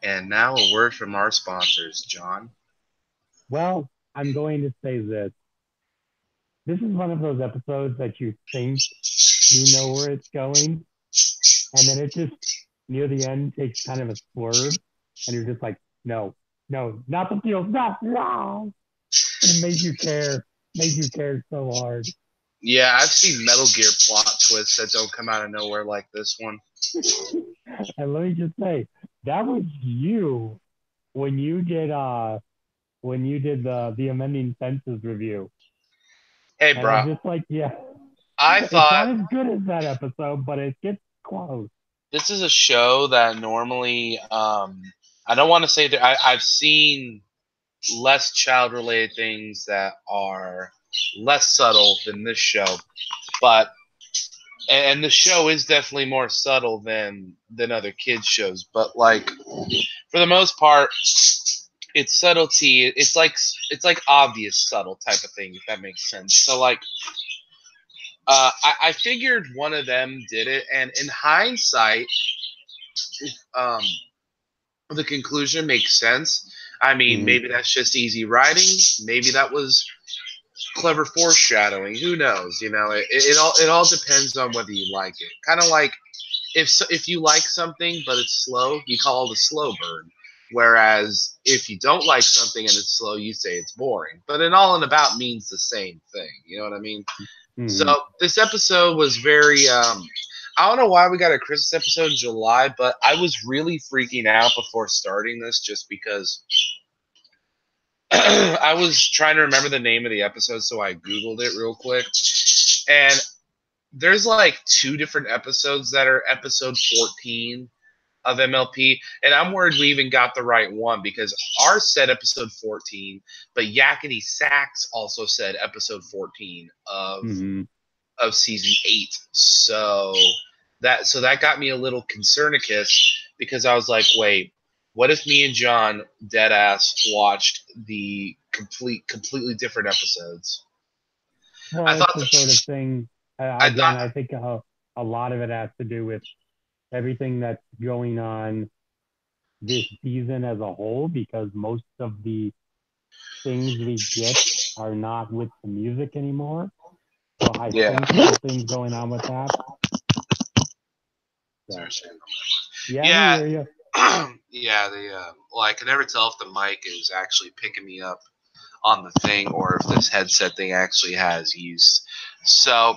And now a word from our sponsors, John. Well, I'm going to say this. This is one of those episodes that you think you know where it's going, and then it just near the end takes kind of a swerve, and you're just like, no, no, not the feels, not no. And it made you care so hard. Yeah, I've seen Metal Gear plot twists that don't come out of nowhere like this one. And let me just say, that was you when you did the amending senses review. Hey, And I'm bro, just like, yeah, I it's thought not as good as that episode, but it gets close. this is a show that normally, I don't want to say that I've seen less child related things that are less subtle than this show, but and the show is definitely more subtle than other kids shows, but like for the most part it's subtlety. It's like obvious subtle type of thing, if that makes sense. So like I figured one of them did it, and in hindsight, um, the conclusion makes sense. I mean, Mm-hmm. maybe that's just easy writing. Maybe that was clever foreshadowing. Who knows? It all depends on whether you like it. Kind of like if you like something but it's slow, you call it a slow burn. Whereas if you don't like something and it's slow, you say it's boring. But in all and about means the same thing. You know what I mean? So Mm-hmm. this episode was very. I don't know why we got a Christmas episode in July, but I was really freaking out before starting this just because I was trying to remember the name of the episode, so I Googled it real quick. And there's like two different episodes that are episode 14 of MLP, and I'm worried we even got the right one because ours said episode 14, but Yakety Sax also said episode 14 Mm-hmm. of season 8. So that got me a little concernicus because I was like, wait, what if me and John dead ass watched the completely different episodes? I Well, it's thought the sort of thing. I Again, thought I think a lot of it has to do with everything that's going on this season as a whole, because most of the things we get are not with the music anymore. So I yeah. think something's going on with that. So yeah, we Yeah, hear you. yeah. Well, I can never tell if the mic is actually picking me up on the thing or if this headset thing actually has use. So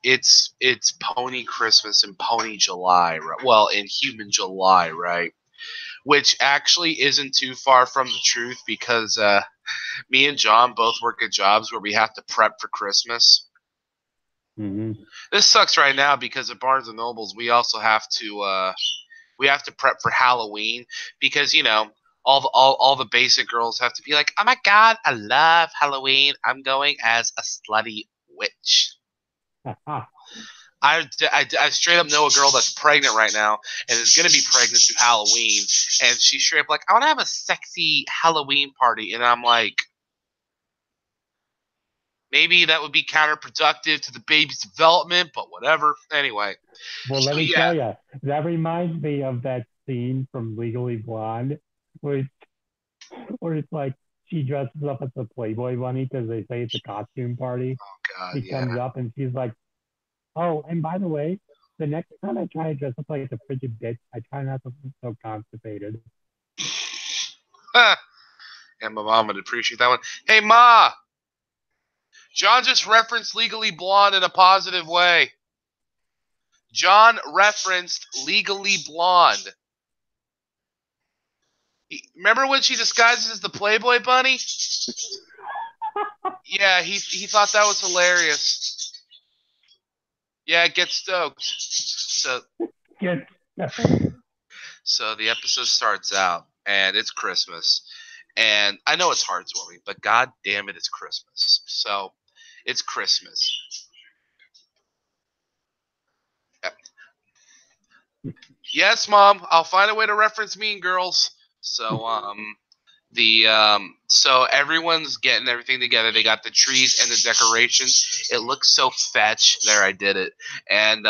it's Pony Christmas and Pony July. Right? Well, in Human July, right? Which actually isn't too far from the truth because me and John both work at jobs where we have to prep for Christmas. Mm-hmm. This sucks right now because at Barnes and Nobles we have to prep for Halloween because all the basic girls have to be like, oh my god, I love Halloween. I'm going as a slutty witch. I straight up know a girl that's pregnant right now and is gonna be pregnant through Halloween, and she's straight up like, I want to have a sexy Halloween party, and I'm like, maybe that would be counterproductive to the baby's development, but whatever. Anyway, Well, so let me yeah, tell you, that reminds me of that scene from Legally Blonde, where where it's like she dresses up as a Playboy bunny because they say it's a costume party. God, She yeah. comes up and she's like, "Oh, and by the way, the next time I try to dress up like a frigid bitch, I try not to be so constipated." And my mom would appreciate that one. Hey, Ma! John just referenced Legally Blonde in a positive way. John referenced Legally Blonde. Remember when she disguises as the Playboy Bunny? Yeah, he thought that was hilarious. Yeah, get stoked. Get So the episode starts out, and it's Christmas. And I know it's heartwarming, but god damn it, it's Christmas. So it's Christmas. Yes, Mom, I'll find a way to reference Mean Girls. So everyone's getting everything together. They got the trees and the decorations. It looks so fetch. There, I did it. And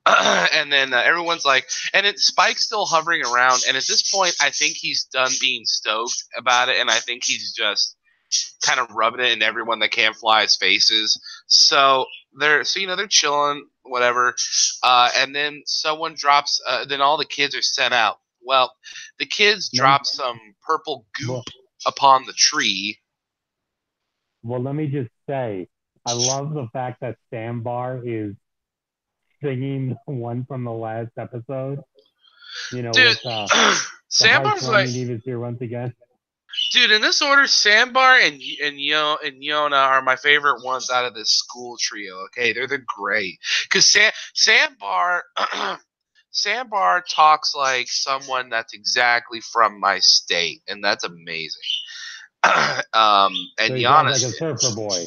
And then everyone's like, and Spike's still hovering around. And at this point, I think he's done being stoked about it, and I think he's just kind of rubbing it in everyone that can't fly's faces. So they're chilling, whatever. And then someone drops. Then all the kids are sent out. Well, the kids drop some purple goop upon the tree. Well, let me just say, I love the fact that Sambar is singing one from the last episode. You know, dude, with Sambar's like, is here once again. Dude, in this order, Sambar and Yona are my favorite ones out of this school trio. Okay, they're great because Sambar Sambar talks like someone that's exactly from my state, and that's amazing. And So Yana's like a surfer boy.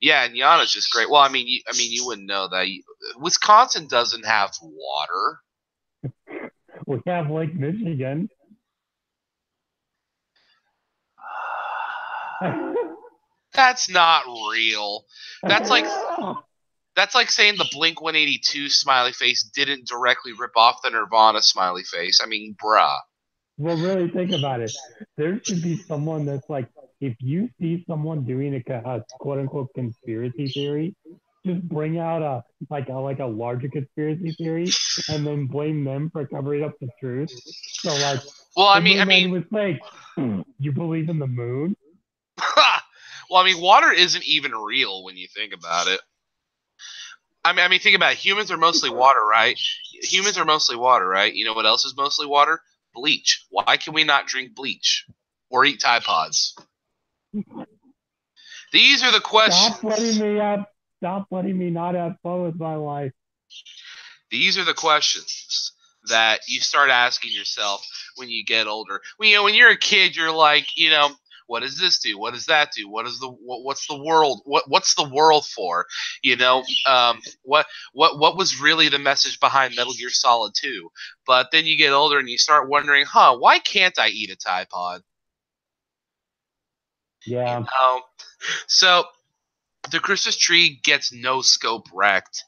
Yeah, and Yana's just great. Well, I mean, you wouldn't know that. Wisconsin doesn't have water. We have Lake Michigan. That's not real. That's like saying the Blink 182 smiley face didn't directly rip off the Nirvana smiley face. I mean, bruh. Well, really think about it. There should be someone that's like, if you see someone doing a quote unquote conspiracy theory, just bring out a larger conspiracy theory and then blame them for covering up the truth. So like, well, I mean, was like, you believe in the moon? Well, I mean, water isn't even real when you think about it. I mean, think about it. Humans are mostly water, right? Humans are mostly water, right? You know what else is mostly water? Bleach. Why can we not drink bleach or eat Tide Pods? These are the questions. Stop letting me not have fun with my life. These are the questions that you start asking yourself when you get older. When you're a kid, you're like, what does this do? What does that do? What's the world? What's the world for? What was really the message behind Metal Gear Solid 2? But then you get older and you start wondering, why can't I eat a Tide Pod? Yeah. So the Christmas tree gets no scope wrecked.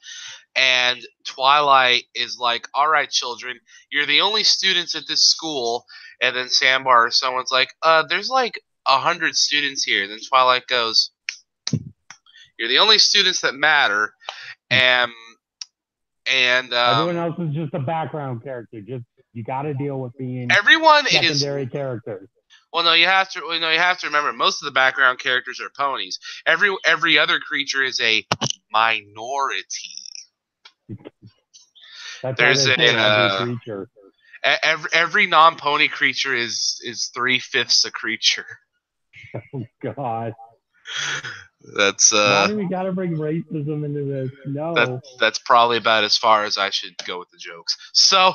And Twilight is like, all right, children, you're the only students at this school. And then Sambar or someone's like, there's like 100 students here. Then Twilight goes, you're the only students that matter. And everyone else is just a background character. You got to deal with being everyone secondary characters. Well, no, you have to remember most of the background characters are ponies. Every other creature is a minority. There's every creature. Every non-pony creature is 3/5 a creature. Oh God. That's why do we gotta bring racism into this? No. That's probably about as far as I should go with the jokes. So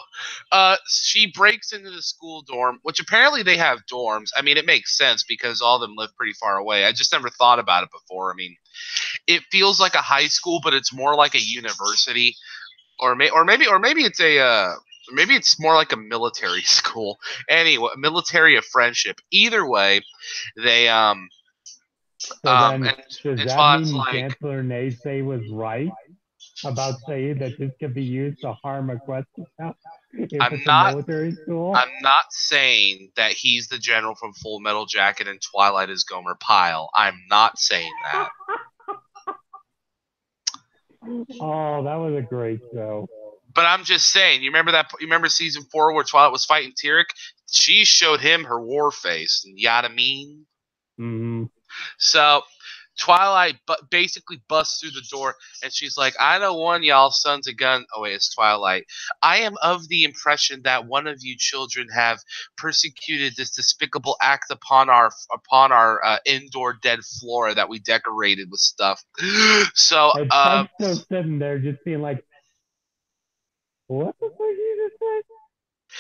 she breaks into the school dorm, which apparently they have dorms. I mean, it makes sense because all of them live pretty far away. I just never thought about it before. I mean, it feels like a high school, but it's more like a university, or maybe it's maybe it's more like a military school. Anyway, military of friendship. Either way, they So then, does that mean like, Chancellor Naysay was right about saying that this could be used to harm a question? Military school? I'm not saying that he's the general from Full Metal Jacket and Twilight is Gomer Pyle. I'm not saying that. Oh, that was a great show. But I'm just saying, you remember season 4 where Twilight was fighting Tyrek? She showed him her war face. You know what I mean? Mm-hmm. So Twilight basically busts through the door, and she's like, I know one y'all son's a gun. Oh, wait, it's Twilight. I am of the impression that one of you children have persecuted this despicable act upon our indoor dead flora that we decorated with stuff. So I'm still sitting there just being like, what the fuck did you just say?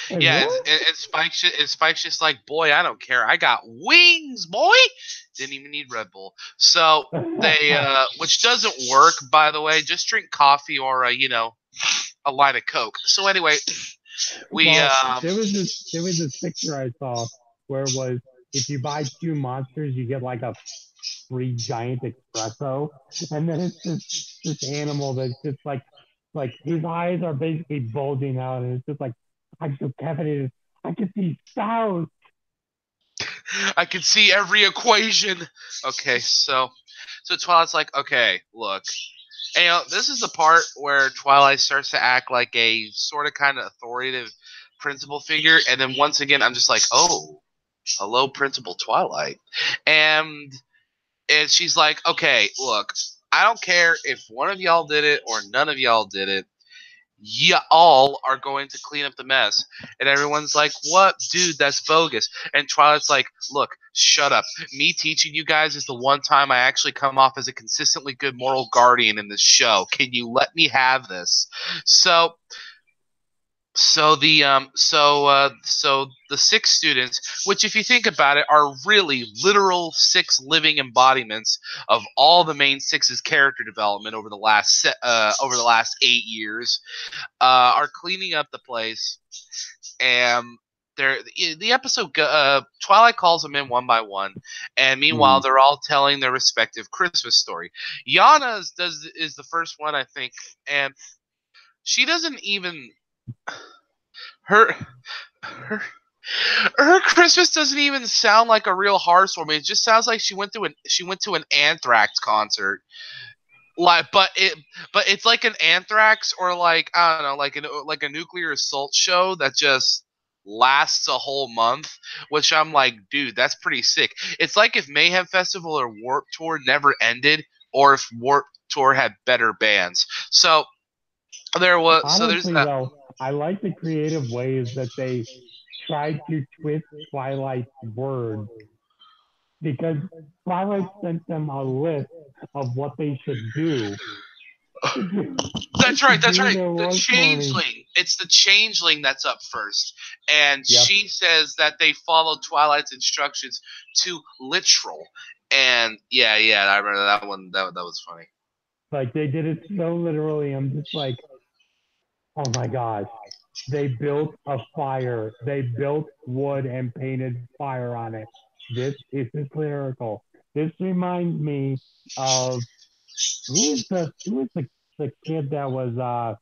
Like, yeah, and Spike's just like, boy, I don't care. I got wings, boy. Didn't even need Red Bull. So they, which doesn't work, by the way. Just drink coffee or a line of Coke. So anyway, there was this picture I saw where it was, if you buy 2 monsters, you get like a free giant espresso, and then it's this animal that's just like like his eyes are basically bulging out, and it's just like I'm so caffeinated. I can see stars. I can see every equation. Okay, so Twilight's like, okay, look. And, this is the part where Twilight starts to act like a sort of kind of authoritative principal figure, and then once again, I'm just like, oh, hello, Principal Twilight, and she's like, okay, look, I don't care if one of y'all did it or none of y'all did it. You all are going to clean up the mess. And everyone's like, what? Dude, that's bogus. And Twilight's like, look, shut up. Me teaching you guys is the one time I actually come off as a consistently good moral guardian in this show. Can you let me have this? So the six students, which if you think about it, are really literal six living embodiments of all the main six's character development over the last 8 years, are cleaning up the place, and the episode Twilight calls them in one by one, and meanwhile Mm. they're all telling their respective Christmas story. Yana's is the first one, I think, and she doesn't even her her her Christmas doesn't even sound like a real Hearthswarming. It just sounds like she went to an Anthrax concert. Like, but it's like an Anthrax, or like, I don't know, like a nuclear assault show that just lasts a whole month. Which I'm like, dude, that's pretty sick. It's like if Mayhem Festival or Warp Tour never ended, or if Warp Tour had better bands. There's Honestly, that. though, I like the creative ways that they tried to twist Twilight's words because Twilight sent them a list of what they should do to do, That's right. That's right. their The work morning. changeling. It's the changeling that's up first, and Yep. she says that they follow Twilight's instructions to literal. And yeah, I remember that one. That was funny. Like they did it so literally. I'm just like, oh my gosh. They built a fire. They built wood and painted fire on it. This is hysterical. This reminds me of who is the kid that was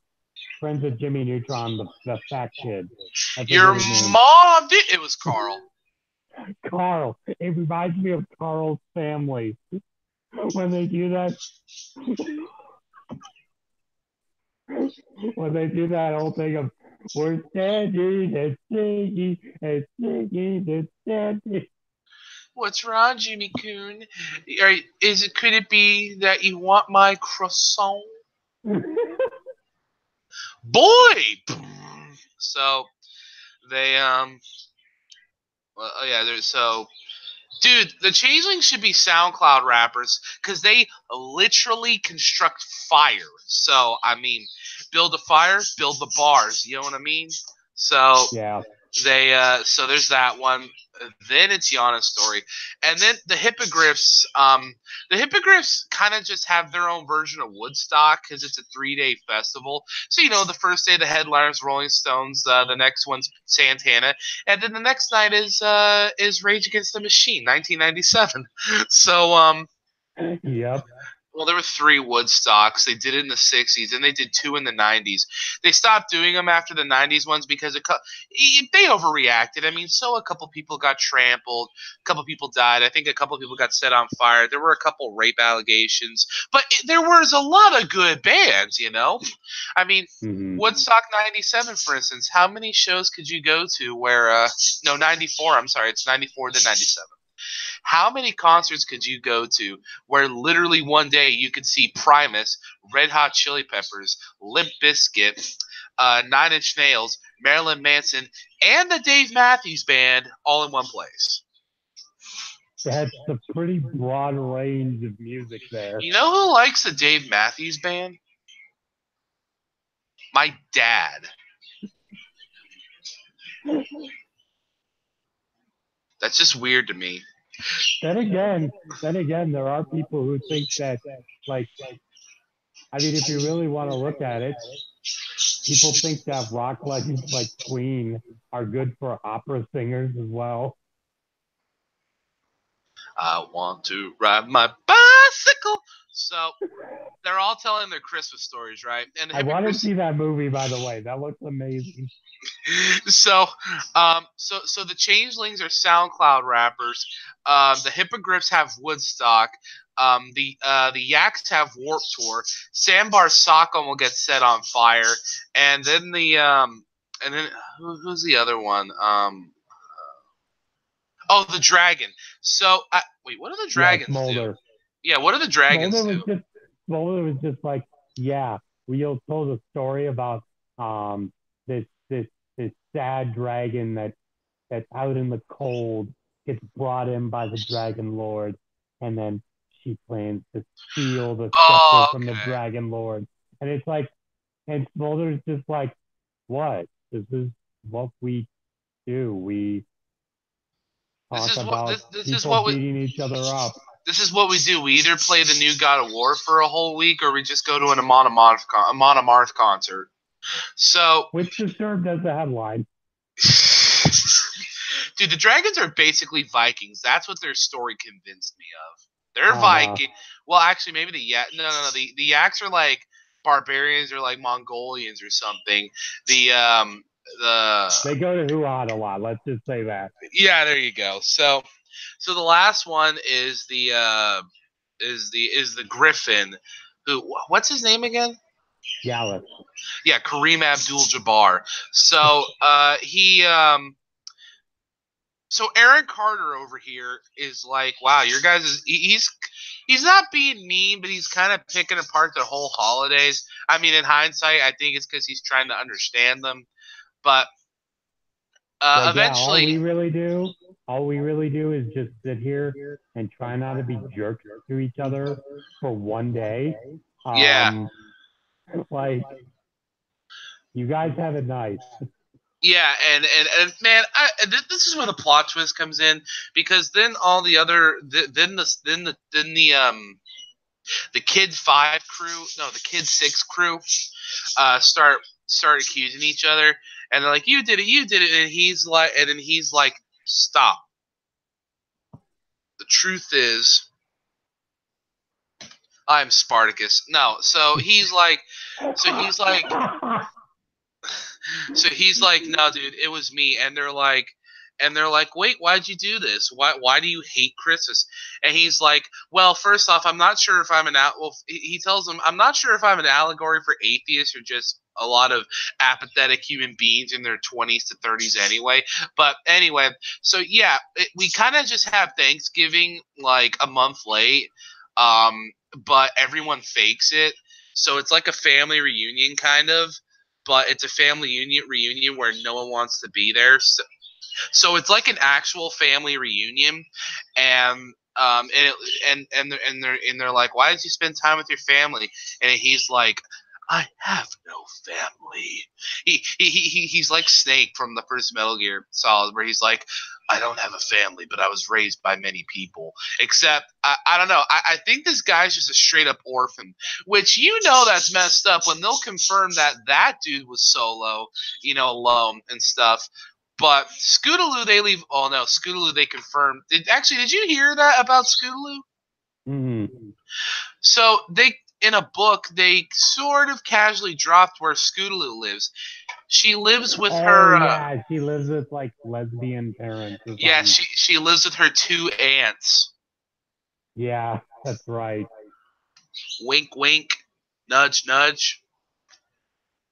friends with Jimmy Neutron, the fat kid. I forget Your his name. mom did. It was Carl. Carl. It reminds me of Carl's family when they do that. When they do that whole thing of we're standing and singing and singing and standing. What's wrong, Jimmy Coon? Could it be that you want my croissant, boy? So they well, oh yeah, there's so dude, the changelings should be SoundCloud rappers because they literally construct fire. So I mean, build a fire, build the bars. You know what I mean? So Yeah. so there's that one. Then it's Yana's story, and then the hippogriffs. The hippogriffs kind of just have their own version of Woodstock because it's a 3-day festival. So the first day the headliners Rolling Stones, the next one's Santana, and then the next night is Rage Against the Machine, 1997. So Yep. well, there were 3 Woodstocks. They did it in the 60s, and they did 2 in the 90s. They stopped doing them after the 90s ones because they overreacted. I mean, so a couple people got trampled, a couple people died. I think a couple people got set on fire. There were a couple rape allegations, but there was a lot of good bands. I mean, Mm-hmm. Woodstock 97, for instance, how many shows could you go to where, no, 94, I'm sorry, it's 94 to 97. How many concerts could you go to where literally one day you could see Primus, Red Hot Chili Peppers, Limp Bizkit, Nine Inch Nails, Marilyn Manson, and the Dave Matthews Band all in one place? That's a pretty broad range of music there. You know who likes the Dave Matthews Band? My dad. That's just weird to me. Then again, there are people who think that, like, I mean, if you really want to look at it, people think that rock legends like Queen are good for opera singers as well. I want to ride my bicycle. So they're all telling their Christmas stories, right? And the I want to hypocrites. see that movie, by the way. That looks amazing. So the changelings are SoundCloud rappers. The hippogriffs have Woodstock. The yaks have Warp Tour. Sandbar Sock'em will get set on fire, and then who's the other one? Oh, the dragon. So wait, what do the Yeah, dragons do? Smolder. Yeah, what do the dragons Smolder do? was just Smolder was just like, yeah, we all told a story about um this sad dragon that's out in the cold, gets brought in by the Dragon Lord, and then she plans to steal the scepter Oh, from the okay. Dragon Lord. And it's like, and Smolder's just like, what? This is what we do. We This talk is what about this is people what we beating each other up, This is what we do. We either play the new God of War for a whole week, or we just go to an Amon Amarth concert. So, which just served as a headline. dude, the dragons are basically Vikings. That's what their story convinced me of. They're Oh, wow. Viking. Well, actually, maybe no. The yaks are like barbarians or like Mongolians or something. The They go to Huad a lot. Let's just say that. Yeah, there you go. So the last one is the Griffin. What's his name again? Gallus. Yeah, Kareem Abdul-Jabbar. So so Aaron Carter over here is like, wow, your guys he's not being mean, but he's kind of picking apart the whole holidays. I mean, in hindsight, I think it's because he's trying to understand them. But Like, yeah, eventually, all we really do is just sit here and try not to be jerks to each other for one day. yeah, Um, like, you guys have it nice. yeah, and man, this is where the plot twist comes in, because then all the other the Kid Five crew, no, the Kid Six crew, start accusing each other, and they're like, you did it," and then he's like, stop. The truth is, I'm Spartacus. No, so he's like, no, dude, it was me. And they're like, wait, why'd you do this? Why do you hate Christmas? And he's like, well, first off, I'm not sure if I'm an well, he tells them, I'm not sure if I'm an allegory for atheists or just a lot of apathetic human beings in their 20s to 30s anyway. But anyway, so yeah, we kind of just have Thanksgiving like a month late, but everyone fakes it. So it's like a family reunion kind of, but it's a family reunion where no one wants to be there. So it's like an actual family reunion, and they're like, why did you spend time with your family? And he's like, I have no family. He's like Snake from the first Metal Gear Solid, where he's like, I don't have a family, but I was raised by many people. Except, I don't know. I think this guy's just a straight up orphan, which that's messed up when they'll confirm that dude was solo, alone and stuff. But Scootaloo, they leave. Oh no, Scootaloo, they confirmed. Did you hear that about Scootaloo? Mm-hmm. So in a book, they sort of casually dropped where Scootaloo lives. She lives with Oh, her. yeah, she lives with like lesbian parents or Yeah, something. she lives with her two aunts. Yeah, that's right. Wink, wink, nudge, nudge.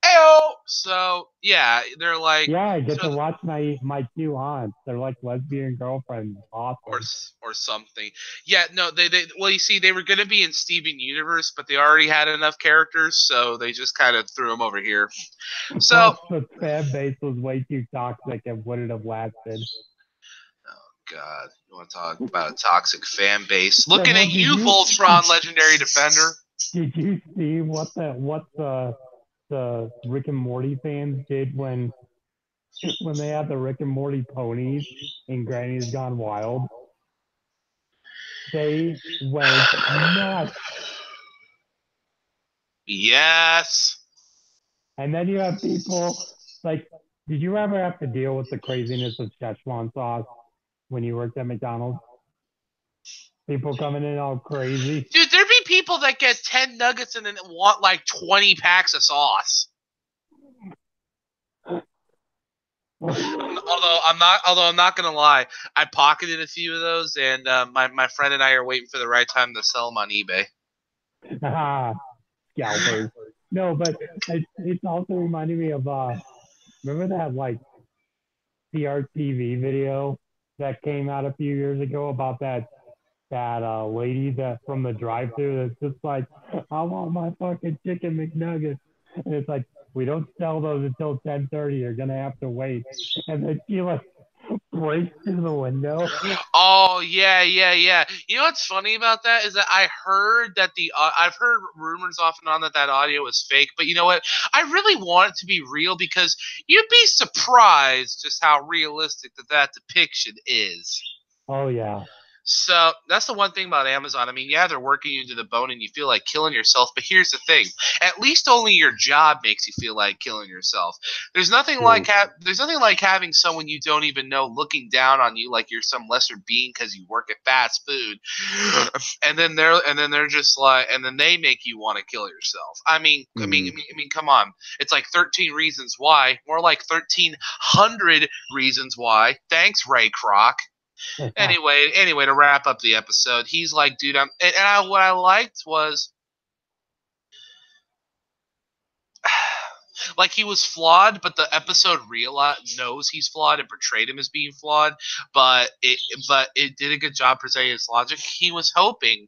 Ayo! So yeah, they're like, Yeah, I get to so watch my two aunts. They're like lesbian girlfriends. or Awesome. or something. Yeah, no, they well, you see, they were going to be in Steven Universe, but they already had enough characters, so they just kind of threw them over here. So, Plus, the fan base was way too toxic and wouldn't have lasted. oh God, you want to talk about a toxic fan base? Yeah, Looking well, at you, Voltron, Legendary Defender. did you see what the Rick and Morty fans did when they had the Rick and Morty ponies in Granny's Gone Wild? They went nuts. Yes. And then you have people like, did you ever have to deal with the craziness of Szechuan sauce when you worked at McDonald's? People coming in all crazy. Dude, there be people that get 10 nuggets and then want like 20 packs of sauce. Although I'm not gonna lie, I pocketed a few of those, and my friend and I are waiting for the right time to sell them on eBay. Scalpers. No, but it's also reminding me of remember that like CRTV video that came out a few years ago about that lady that from the drive-through that's just like, I want my fucking chicken McNuggets, and it's like we don't sell those until 10:30. You're gonna have to wait, and then she like breaks through the window. Oh yeah, yeah, yeah. You know what's funny about that is that I heard that I've heard rumors off and on that that audio is fake, but you know what? I really want it to be real because you'd be surprised just how realistic that depiction is. Oh yeah. So that's the one thing about Amazon. I mean, yeah, they're working you to the bone and you feel like killing yourself, but here's the thing. At least only your job makes you feel like killing yourself. True. There's nothing like having someone you don't even know looking down on you like you're some lesser being because you work at fast food. And then they're just like and then they make you want to kill yourself. Mm-hmm. Come on. It's like 13 reasons why, more like 1300 reasons why. Thanks, Ray Kroc. Anyway, to wrap up the episode, he's like, dude, what I liked was like he was flawed, but the episode knows he's flawed and portrayed him as being flawed. But it did a good job presenting his logic. He was hoping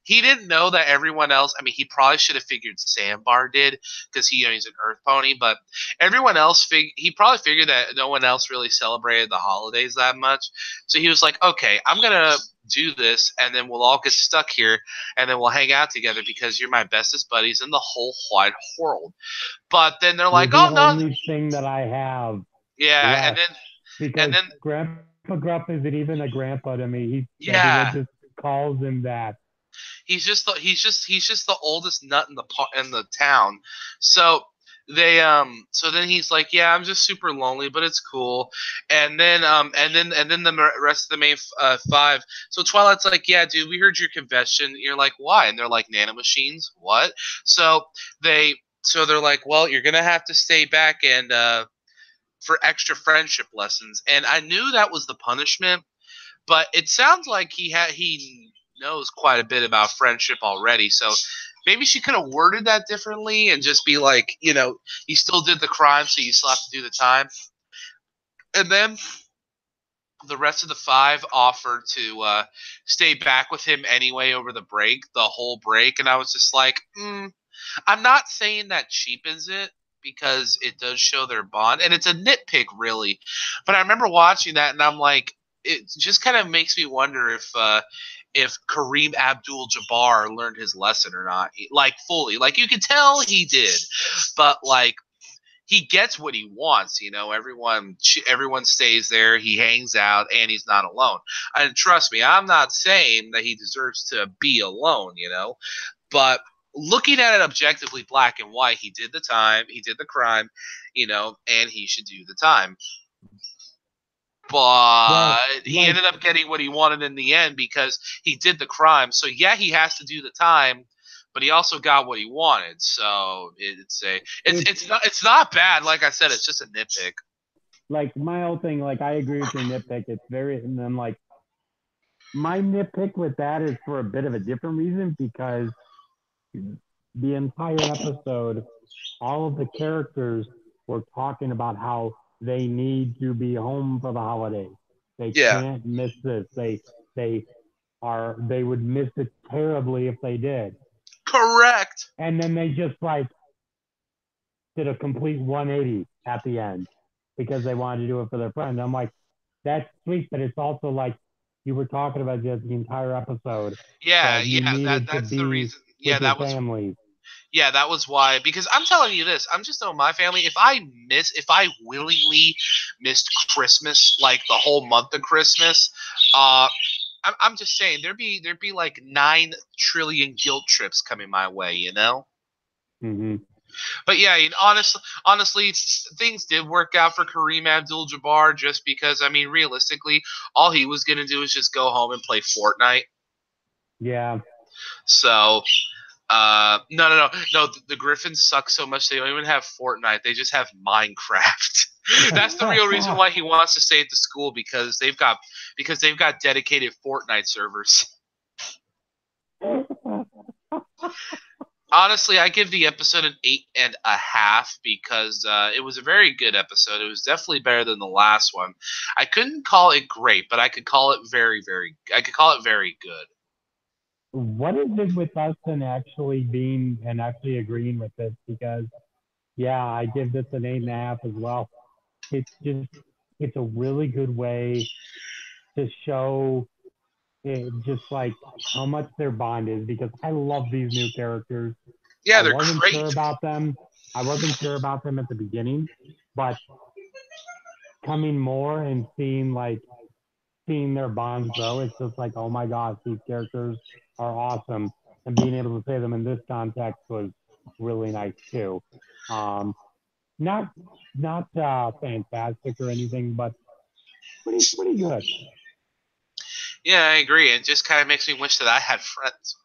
he didn't know that everyone else. I mean, he probably should have figured Sandbar did because he's an Earth pony. But everyone else he probably figured that no one else really celebrated the holidays that much. So he was like, okay, I'm gonna do this and then we'll all get stuck here and then we'll hang out together because you're my bestest buddies in the whole wide world. But then they're You're like, the "Oh no, only thing that I have yeah," left and because then Grandpa Gruff isn't even a grandpa to me. Everyone yeah, just calls him that. he's just the oldest nut in the town. So so then he's like, "Yeah, I'm just super lonely, but it's cool." And then the rest of the main five. So Twilight's like, "Yeah, dude, we heard your confession." You're like, "Why?" And they're like, "Nanomachines, what?" So they they're like, "Well, you're gonna have to stay back and for extra friendship lessons." And I knew that was the punishment, but it sounds like he knows quite a bit about friendship already. So maybe she could have worded that differently and just be like, you still did the crime, so you still have to do the time. And then the rest of the five offered to stay back with him anyway over the whole break. And I was just like, I'm not saying that cheapens it because it does show their bond, and it's a nitpick really. But I remember watching that, and I'm like, it just kind of makes me wonder if Kareem Abdul-Jabbar learned his lesson or not, like fully. Like you could tell he did, but like he gets what he wants. Everyone stays there. He hangs out, and he's not alone. And trust me, I'm not saying that he deserves to be alone. But looking at it objectively, black and white, he did the time, he did the crime, and he should do the time. But Well, he ended up getting what he wanted in the end because he did the crime. So yeah, he has to do the time, but he also got what he wanted. So it's not bad. Like I said, it's just a nitpick. like my whole thing, like I agree with your nitpick. It's very, and then like my nitpick with that is for a bit of a different reason because the entire episode, all of the characters were talking about how they need to be home for the holidays. They Yeah, can't miss this. They they would miss it terribly if they did. correct. And then they just like did a complete 180 at the end because they wanted to do it for their friend. I'm like, that's sweet, but it's also like you were talking about just the entire episode Yeah, that you yeah. needed to That's the be reason. with your family. Yeah, that was why. Because I'm telling you this, I'm just knowing my family. If I willingly missed Christmas, like the whole month of Christmas, uh, I'm just saying there'd be like 9 trillion guilt trips coming my way, Mm-hmm. But yeah, honestly, things did work out for Kareem Abdul-Jabbar just because I mean, realistically, all he was gonna do is just go home and play Fortnite. Yeah. So, no. The Griffins suck so much they don't even have Fortnite. They just have Minecraft. That's the real reason why he wants to stay at the school because they've got dedicated Fortnite servers. Honestly, I give the episode an 8.5 because it was a very good episode. It was definitely better than the last one. I couldn't call it great, but I could call it I could call it very good. What is it with us and actually agreeing with this? Because yeah, I give this an 8.5 as well. It's a really good way to show just like how much their bond is because I love these new characters. Yeah, I they're wasn't great. sure about them. I wasn't sure about them at the beginning, but coming more and seeing their bonds grow, it's just like, oh my gosh, these characters are awesome. And being able to say them in this context was really nice too. Um, not fantastic or anything, but pretty good. Yeah, I agree. It just kind of makes me wish that I had friends.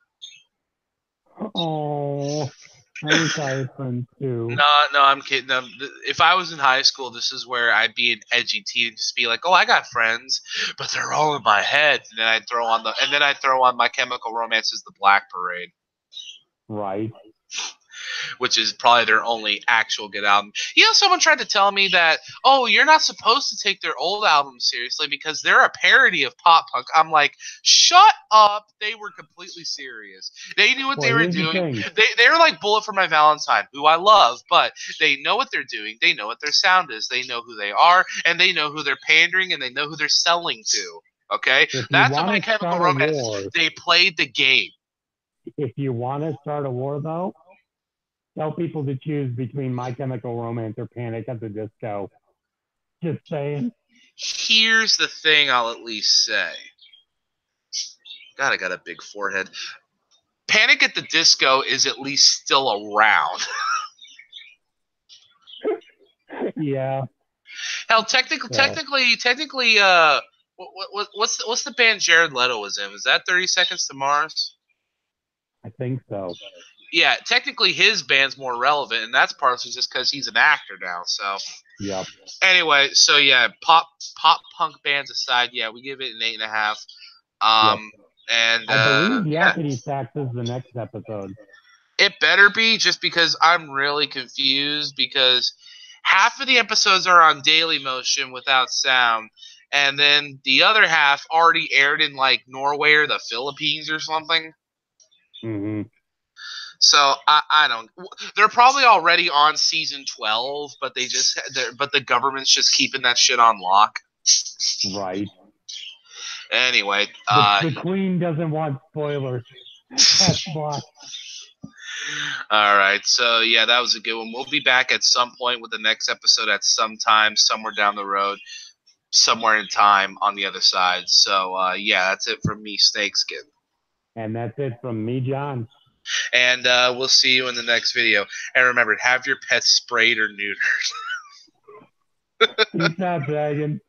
Oh, I wish I had friends too. No, I'm kidding. If I was in high school, this is where I'd be an edgy teen and just be like, "Oh, I got friends, but they're all in my head." And then I throw on My Chemical Romance's The Black Parade, Right. which is probably their only actual good album. You know, someone tried to tell me that, oh, you're not supposed to take their old albums seriously because they're a parody of pop punk. I'm like, shut up. They were completely serious. They knew what Well, they were here's the doing. thing. They're like Bullet for My Valentine, who I love, but they know what they're doing. They know what their sound is. They know who they are, and they know who they're pandering, and they know who they're selling to. Okay? If you That's what want My to Chemical start a Romance is. war, They played the game. if you want to start a war though, tell people to choose between My Chemical Romance or Panic at the Disco. Just saying. Here's the thing I'll at least say. God, I got a big forehead. Panic at the Disco is at least still around. Yeah. Hell, So technically, what's the band Jared Leto was in? Was that 30 Seconds to Mars? I think so. Yeah, technically his band's more relevant, and that's partially just because he's an actor now. So Yep. anyway, so yeah, pop punk bands aside, yeah, we give it an 8.5. Yep. Um, and I believe yeah, Yakety Sax is the next episode. it better be just because I'm really confused because half of the episodes are on Daily Motion without sound, and then the other half already aired in like Norway or the Philippines or something. Hmm. So I don't. They're probably already on season 12, but the government's just keeping that shit on lock. Right. Anyway, The Queen doesn't want spoilers. That's why. all right. So yeah, that was a good one. We'll be back at some point with the next episode at some time, somewhere down the road, somewhere in time on the other side. So yeah, that's it from me, Snakeskin, And that's it from me, John. and we'll see you in the next video. And remember, have your pets sprayed or neutered. Peace out, Dragon.